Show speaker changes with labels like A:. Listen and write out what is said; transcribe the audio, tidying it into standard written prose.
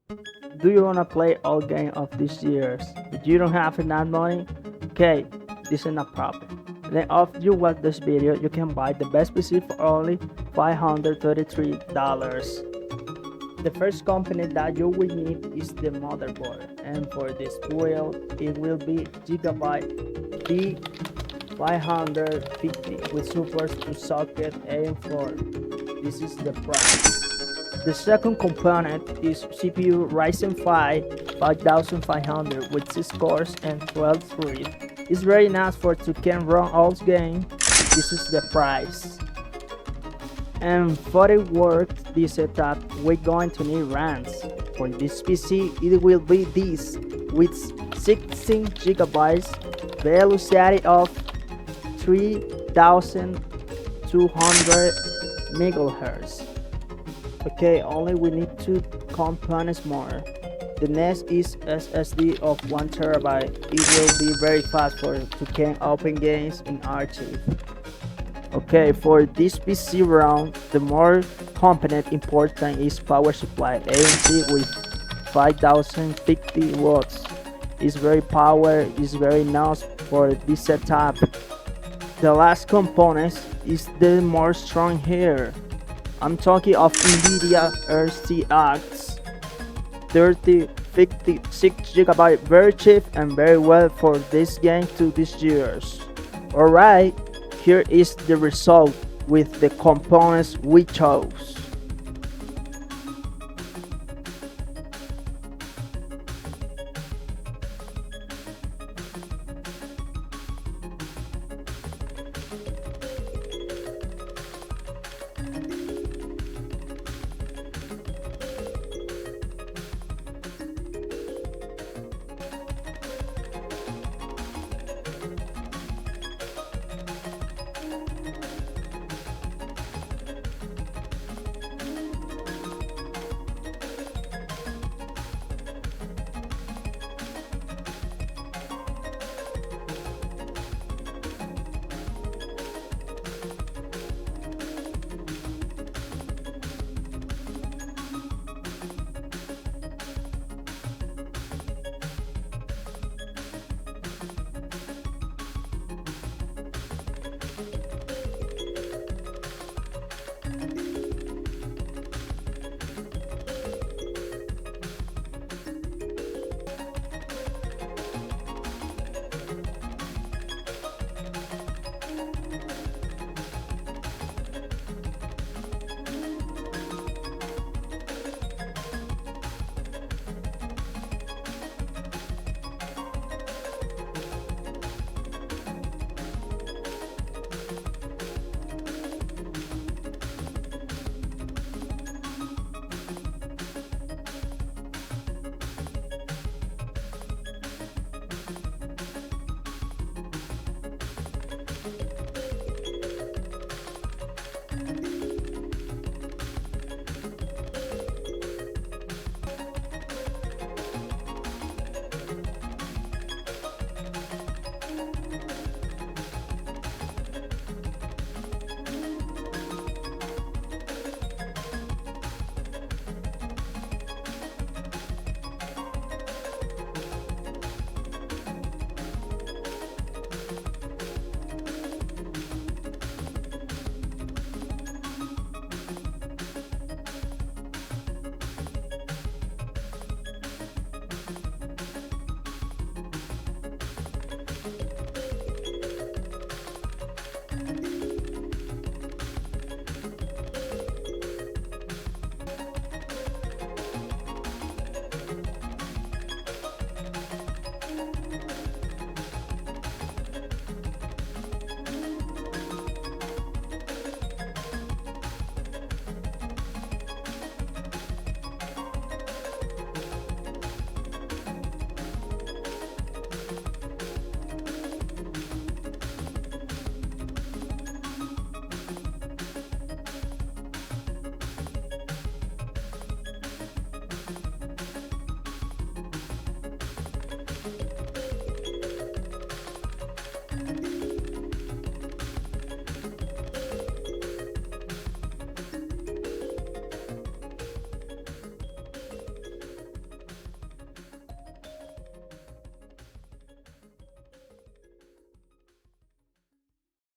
A: Do you wanna play all game of these years? If you don't have enough money, okay, this is not problem. Then after you watch this video, you can buy the best PC for only $533. The first component that you will need is the motherboard, and for this build, it will be Gigabyte B550 with supports to socket AM4. This is the price. The second component is CPU Ryzen 5 5500 with 6 cores and 12 threads. It's very nice for you can run all games. This is the price. And for it work this setup, we're going to need RAMs. For this PC, it will be this with 16 gigabytes, velocity of 3200 megahertz. Okay, only we need 2 components more. The next is SSD of 1 terabyte. It will be very fast for to can open games in archive. Okay, for this PC round, the more component important is power supply. ANC with 5050 watts. It's very power, is very nice for this setup. The last component is the more strong here. I'm talking of NVIDIA RTX 3056 GB, very cheap and very well for this game to these years. Alright, here is the result with the components we chose.